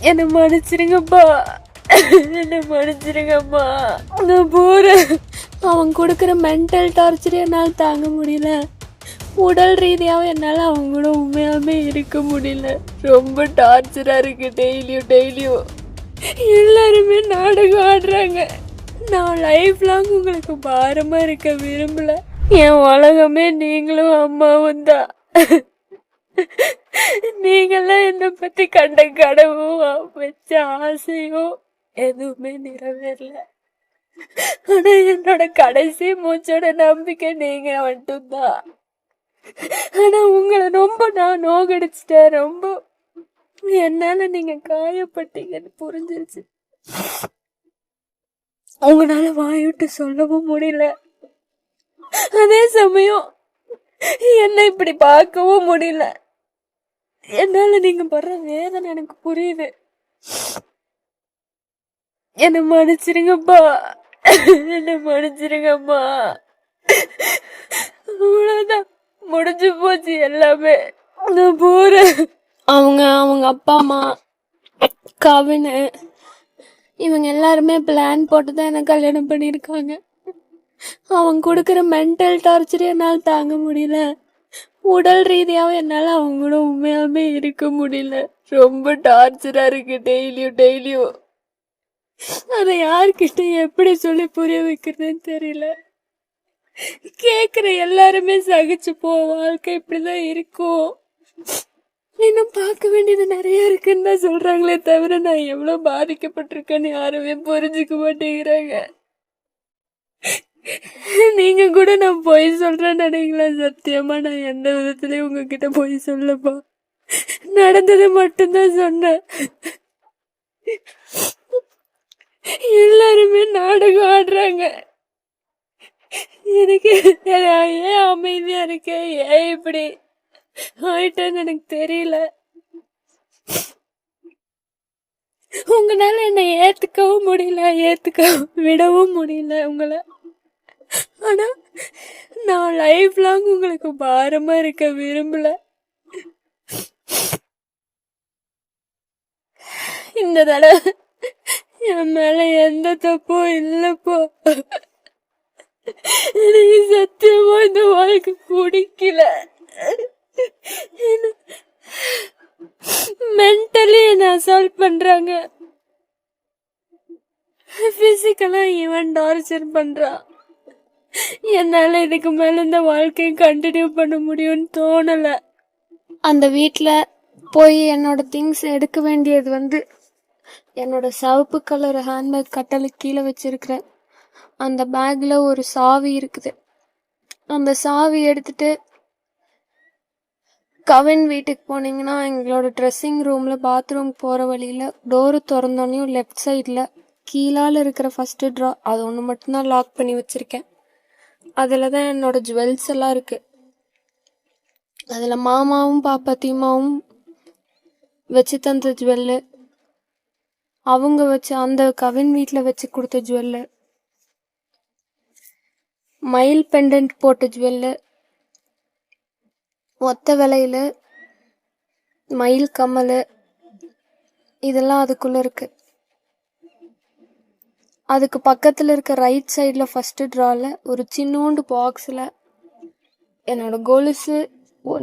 என்ன மன்னிச்சிருங்கப்பா, என்ன மன்னிச்சிருங்கப்பா. நான் போறேன். அவன் கொடுக்குற மென்டல் டார்ச்சர் என்னால் தாங்க முடியல. உடல் ரீதியாகவும் என்னால் அவங்க கூட உண்மையாலுமே இருக்க முடியல. ரொம்ப டார்ச்சராக இருக்கு. டெய்லியும் எல்லாருமே நாடகம் ஆடுறாங்க. நான் லைஃப் லாங் உங்களுக்கு பாரமாக இருக்க விரும்பல. என் உலகமே நீங்களும் அம்மாவும் தான். நீங்களாம் என்னை பற்றி கண்ட கனவோ வச்ச ஆசையோ எதுவுமே நிறைவேறல. ஆனா என்னோட கடைசி மூச்சோட நம்பிக்கை நீங்க மட்டும்தான். ஆனா உங்களை ரொம்ப நான் நோகடிச்சிட்டேன். ரொம்ப என்னால நீங்க காயப்பட்டீங்கன்னு புரிஞ்சிருச்சு. உங்களால வாய்விட்டு சொல்லவும் முடியல. அதே சமயம் என்ன இப்படி பார்க்கவும் முடியல. என்னால நீங்க படுற வேதனை எனக்கு புரியுது. என்ன மன்னிச்சிருங்கப்பா, என்ன மன்னிச்சிருங்கப்பா. அவ்வளவுதான், முடிஞ்சு போச்சு எல்லாமே. நான் போறேன். அவங்க அப்பா அம்மா கவினு இவங்க எல்லாருமே பிளான் போட்டு தான் என்ன கல்யாணம் பண்ணியிருக்காங்க. அவங்க கொடுக்குற மென்டல் டார்ச்சர் என்னால் தாங்க முடியல. உடல் ரீதியாகவும் என்னால் அவங்க கூட உண்மையாலுமே இருக்க முடியல. ரொம்ப டார்ச்சராக இருக்கு. டெய்லியும் அதை யார்கிட்ட எப்படி சொல்லி புரிய வைக்கிறதுன்னு தெரியல. கேட்குற எல்லாருமே சகிச்சு போ, வாழ்க்கை இப்படிதான் இருக்கும், இன்னும் பார்க்க வேண்டியது நிறைய இருக்குன்னு தான் சொல்றாங்களே தவிர நான் எவ்வளவு பாதிக்கப்பட்டிருக்கேன்னு யாருமே புரிஞ்சுக்க மாட்டேங்கிறாங்க. நீங்க கூட நான் பொய் சொல்றேன்னு நினைக்கல. சத்தியமா நான் எந்த விதத்துலயும் உங்ககிட்ட பொய் சொல்லப்பா. நடந்தது மட்டும்தான் சொன்னேன். எல்லாருமே நாடகம் ஆடுறாங்க. எனக்கு ஏன் அமைதியா இருக்கேன், ஏன் இப்படி ஆயிட்டேன்னு எனக்கு தெரியல. உங்களால என்னை ஏத்துக்கவும் முடியல, விடவும் முடியல உங்களை. ஆனா நான் லைஃப் லாங் உங்களுக்கு பாரமா இருக்க விரும்பல. இந்த தடவை என் மேல எந்த தப்பும் இல்லப்போ. எனக்கு சத்தியமா இந்த வாழ்க்கை பிடிக்கல. மென்டலி என்ன அசால்ட் பண்றாங்க, பிசிக்கலா ஈவன் டார்ச்சர் பண்றான். என்னால இதுக்கு மேல இந்த வாழ்க்கையை கண்டினியூ பண்ண முடியும்னு தோணல. அந்த வீட்டுல போய் என்னோட திங்ஸ் எடுக்க வேண்டியது என்னோட சிவப்பு கலர் ஹேண்ட்பேக் கட்டலுக்கு கீழே வச்சிருக்கிறேன். அந்த பேக்ல ஒரு சாவி இருக்குது. அந்த சாவி எடுத்துட்டு கவின் வீட்டுக்கு போனீங்கன்னா எங்களோட ட்ரெஸ்ஸிங் ரூம்ல பாத்ரூம் போற வழியில டோரு திறந்தோன்னையும் லெஃப்ட் சைட்ல கீழால இருக்கிற ஃபர்ஸ்ட் ட்ரா, அது ஒன்று மட்டும்தான் லாக் பண்ணி வச்சிருக்கேன். அதுலதான் என்னோட ஜுவல்ஸ் எல்லாம் இருக்கு. அதுல மாமாவும் பாப்பாத்தியமாவும் வச்சு தந்த ஜுவல்லு, அவங்க வச்சு அந்த கவின் வீட்டுல வச்சு கொடுத்த ஜுவல்லு, மயில் பெண்டன்ட் போட்ட ஜுவல்லு, ஒத்த விலையில மயில் கம்மல், இதெல்லாம் அதுக்குள்ள இருக்கு. அதுக்கு பக்கத்துல இருக்க ரைட் சைட்ல ஃபர்ஸ்ட் ட்ரால ஒரு சின்னோண்டு பாக்ஸ்ல என்னோட கொலுசு,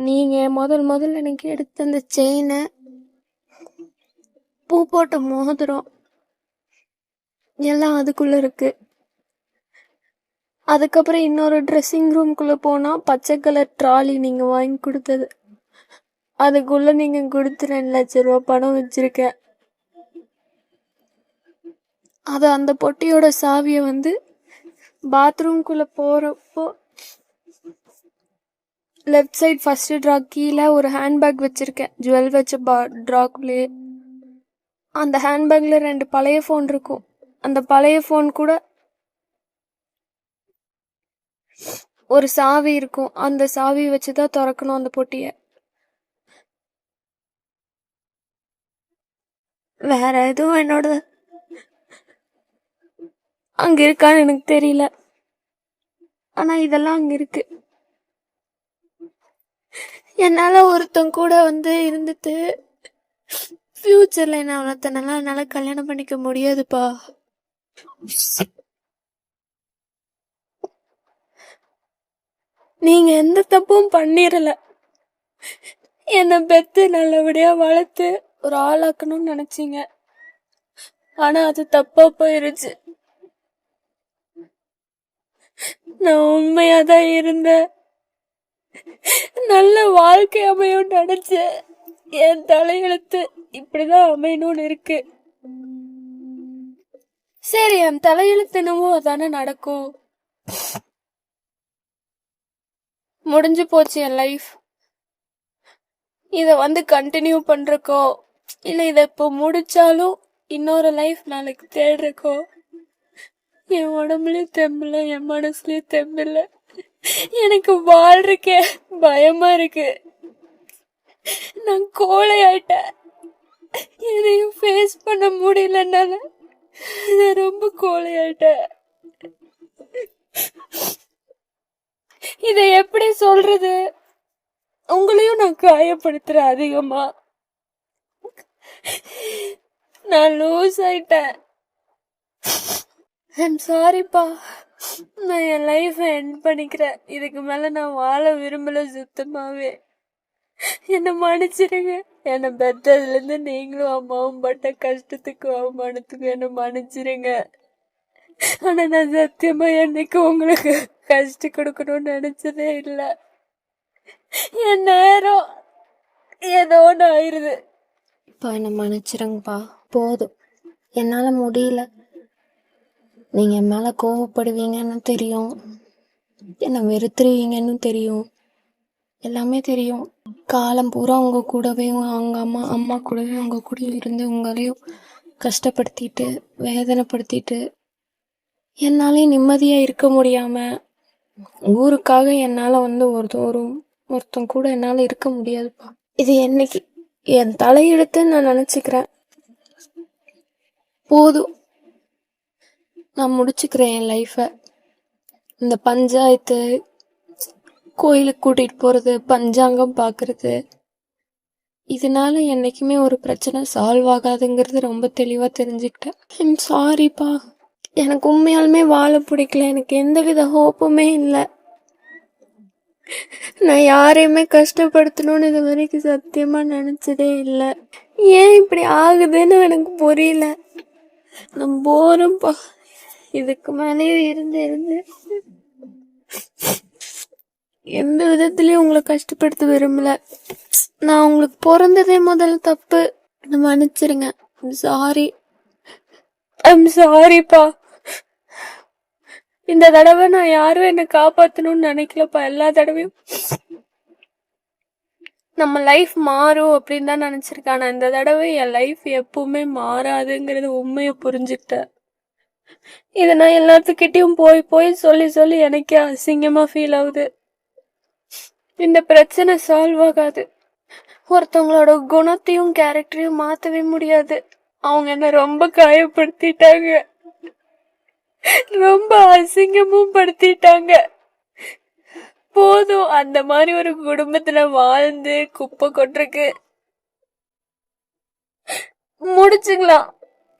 நீங்க முதல்ல எனக்கு எடுத்த அந்த செயினை, பூ போட்ட மோதிரம் எல்லாம் அதுக்குள்ள இருக்கு. அதுக்கப்புறம் இன்னொரு ட்ரெஸ்ஸிங் ரூம்குள்ள போனா பச்சை கலர் ட்ராலி நீங்க வாங்கி கொடுத்தது, அதுக்குள்ள நீங்க கொடுத்து 2 லட்சம் ரூபாய் பணம் வச்சிருக்கேன். அது அந்த பொட்டியோட சாவிய பாத்ரூம்குள்ள போறப்போ லெஃப்ட் சைட் ஃபர்ஸ்ட் ட்ரா கீழே ஒரு ஹேண்ட்பேக் வச்சிருக்கேன், ஜுவல் வச்ச ட்ராக்குள்ளே. அந்த ஹேண்ட்பேக்ல 2 பழைய ஃபோன் இருக்கும். அந்த பழைய ஃபோன் கூட ஒரு சாவி இருக்கும். அந்த சாவி வச்சுதான் திறக்கணும் அந்த பொட்டிய. வேற எதுவும் என்னோட அங்க இருக்கான்னு எனக்கு தெரியல. ஆனா இதெல்லாம் அங்க இருக்கு. என்னால ஒருத்தன் கூட இருந்துட்டு ஃபியூச்சர்ல என்ன அவ்வளோத்தனால என்னால கல்யாணம் பண்ணிக்க முடியாதுப்பா. நீங்க எந்த தப்பும் பண்ணிரல. என்னை பெத்து நல்லபடியா வளர்த்து ஒரு ஆளாக்கணும்னு நினைச்சீங்க. ஆனா அது தப்பா போயிருச்சு. நான் உண்மையாதான் இருந்தேன். நல்ல வாழ்க்கை அமையும் நினைச்சேன். என் தலையெழுத்து இப்படிதான் அமையணும்னு இருக்கு. சரி, என் தலையெழுத்து என்னவோ அதானே நடக்கும். முடிஞ்சு போச்சு என் லைஃப். இத கண்டினியூ பண்றக்கோ இல்ல இத இப்போ முடிச்சாலும் இன்னொரு லைஃப் நாளைக்கு தேடுறக்கோ என் உடம்புலயும் தெம்பில்ல, என் மனசுலயும் தெம்பில்ல. எனக்கு வாழ்றக்கே பயமா இருக்கு. நான் கோழை ஆயிட்டேன். எதையும் ஃபேஸ் பண்ண முடியலனால நான் ரொம்ப கோழை ஆயிட்டேன். இதை எப்படி சொல்றது? உங்களையும் நான் காயப்படுத்துறேன் அதிகமா. நான் லூஸ் ஆயிட்டேன். ஐம் சாரிப்பா. நான் என் லைஃப எண்ட் பண்ணிக்கிறேன். இதுக்கு மேல நான் வாழ விரும்பல சுத்தமாவே. என்ன மன்னிச்சிருங்க. என்னை பெற்றதுல இருந்து நீங்களும் அம்மாவும் பட்ட கஷ்டத்துக்கு அவமானத்துக்கு என்ன மன்னிச்சிருங்க. ஆனா நான் சத்தியமா என்னைக்கு உங்களுக்கு கஷ்டம் கொடுக்கணும்னு நினைச்சதே இல்லை. என் நேரம் ஏதோ ஒன்று ஆயிருது. இப்போ என்னை மன்னிச்சிருங்கப்பா, போதும். என்னால் முடியல. நீங்கள் என் மேலே கோவப்படுவீங்கன்னு தெரியும், என்னை வெறுத்துருவீங்கன்னு தெரியும், எல்லாமே தெரியும். காலம் பூரா உங்கள் கூடவே அவங்க அம்மா கூடவே உங்கள் கூட இருந்து உங்களையும் கஷ்டப்படுத்திட்டு வேதனைப்படுத்திட்டு என்னாலே நிம்மதியாக இருக்க முடியாமல் ஊருக்காக என்னால் ஒருத்தன் கூட என்னால் இருக்க முடியாதுப்பா. இது என்னைக்கு என் தலையெழுத்துன்னு நான் நினச்சிக்கிறேன். போதும், நான் முடிச்சுக்கிறேன் என் லைஃப்பை. இந்த பஞ்சாயத்து, கோயிலுக்கு கூட்டிகிட்டு போகிறது, பஞ்சாங்கம் பார்க்குறது, இதனால என்றைக்குமே ஒரு பிரச்சனை சால்வ் ஆகாதுங்கிறது ரொம்ப தெளிவாக தெரிஞ்சுக்கிட்டேன். ஐம் சாரிப்பா. எனக்கு உண்மையாலுமே வாழ பிடிக்கல. எனக்கு எந்தவித ஹோப்புமே இல்லை. நான் யாரையுமே கஷ்டப்படுத்தணும்னு இது வரைக்கும் சத்தியமா நினைச்சதே இல்லை. ஏன் இப்படி ஆகுதுன்னு எனக்கு புரியல. நான் போறேன்ப்பா. இதுக்கு மேலேயும் இருந்து எந்த விதத்துலயும் உங்களை கஷ்டப்படுத்த விரும்பல. நான் உங்களுக்கு பிறந்ததே முதல்ல தப்பு. மன்னிச்சிருங்க. சாரி. ஐம் சாரிப்பா. இந்த தடவை நான் யாரும் என்னை காப்பாற்றணும்னு நினைக்கலப்பா. எல்லா தடவையும் நம்ம லைஃப் மாறும் அப்படின்னு தான் நினைச்சிருக்கேன். ஆனா இந்த தடவை என் லைஃப் எப்பவுமே மாறாதுங்கிறது உண்மையை புரிஞ்சுக்கிட்டேன். இதை நான் எல்லாத்துக்கிட்டையும் போய் சொல்லி எனக்கே அசிங்கமா ஃபீல் ஆகுது. இந்த பிரச்சனை சால்வ் ஆகாது. ஒருத்தவங்களோட குணத்தையும் கேரக்டரையும் மாத்தவே முடியாது. அவங்க என்ன ரொம்ப காயப்படுத்திட்டாங்க, ரொம்ப அசிங்கமும் படுத்திட்டாங்க. போதும், அந்த மாதிரி ஒரு குடும்பத்துல வாழ்ந்து குப்பை கொட்டுறக்கு. முடிச்சுக்கலாம்.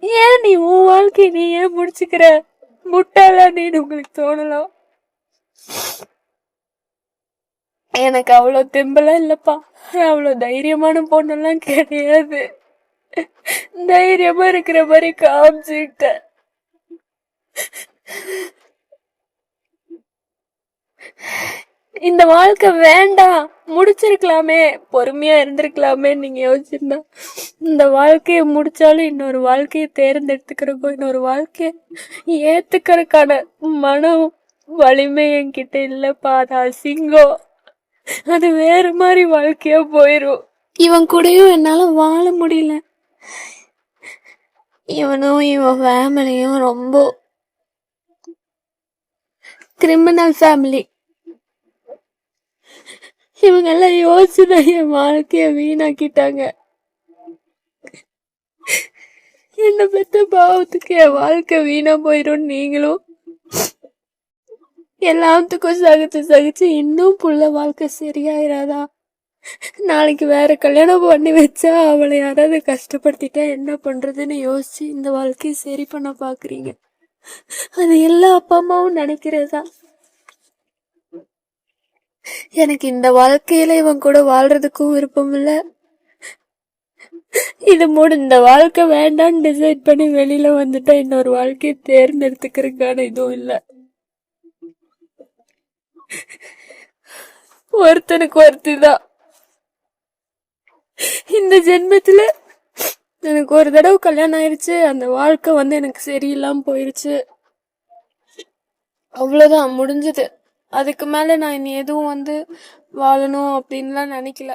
ஏன் நீ உன் வாழ்க்கை நீ ஏன் முடிச்சுக்கிற? முட்டாளா நீன்னு உங்களுக்கு தோணலாம். எனக்கு அவ்வளோ தெம்பெல்லாம் இல்லப்பா. அவ்வளோ தைரியமான பொண்ணெல்லாம் கிடையாது. தைரியமா இருக்கிற மாதிரி காமிச்சுக்கிட்டேன். இந்த வாழ்க்கை வேண்டாம், முடிச்சிருக்கலாமே, பொறுமையா இருந்திருக்கலாமே நீங்க யோசிச்சிருந்தா இந்த வாழ்க்கைய முடிச்சாலும் இன்னொரு வாழ்க்கைய தேர்ந்தெடுத்துக்கிறக்கோ இன்னொரு வாழ்க்கைய ஏத்துக்கிறதுக்கான மனம் வலிமை என்கிட்ட இல்லப்பா. அது அசிங்கம். அது வேற மாதிரி வாழ்க்கையா போயிரும். இவன் கூடயும் என்னால வாழ முடியல. இவனும் இவன் ஃபேமிலியும் ரொம்ப கிரிமினல் ஃபேமிலி. இவங்க எல்லாம் யோசிச்சுதான் என் வாழ்க்கைய வீணாக்கிட்டாங்க. என்ன பெத்த பாவத்துக்கு என் வாழ்க்கை வீணா போயிரும். நீங்களும் எல்லாத்துக்கும் சகிச்சு இன்னும் புள்ள வாழ்க்கை சரியாயிராதா? நாளைக்கு வேற கல்யாணம் பண்ணி வச்சா அவளை யாராவது கஷ்டப்படுத்திட்டா என்ன பண்றதுன்னு யோசிச்சு இந்த வாழ்க்கையை சரி பண்ண பாக்குறீங்க. அது எல்லா அப்பா அம்மாவும் நினைக்கிறதா. எனக்கு இந்த வாழ்க்கையில இவன் கூட வாழ்றதுக்கும் விருப்பம் இல்ல. இந்த வாழ்க்கை வேண்டான்னு டிசைட் பண்ணி வெளியில வந்துட்டா இன்னொரு வாழ்க்கையை தேர்ந்தெடுத்துக்கிறதுக்கான இதுவும் இல்ல. ஒருத்தனுக்கு ஒருத்திதான். இந்த ஜென்மத்துல எனக்கு ஒரு தடவை கல்யாணம் ஆயிடுச்சு. அந்த வாழ்க்கை எனக்கு சரியில்லாம போயிருச்சு. அவ்வளவுதான், முடிஞ்சது. அதுக்கு மேல நான் இனி எதுவும் வாழணும் அப்படின்லாம் நினைக்கல.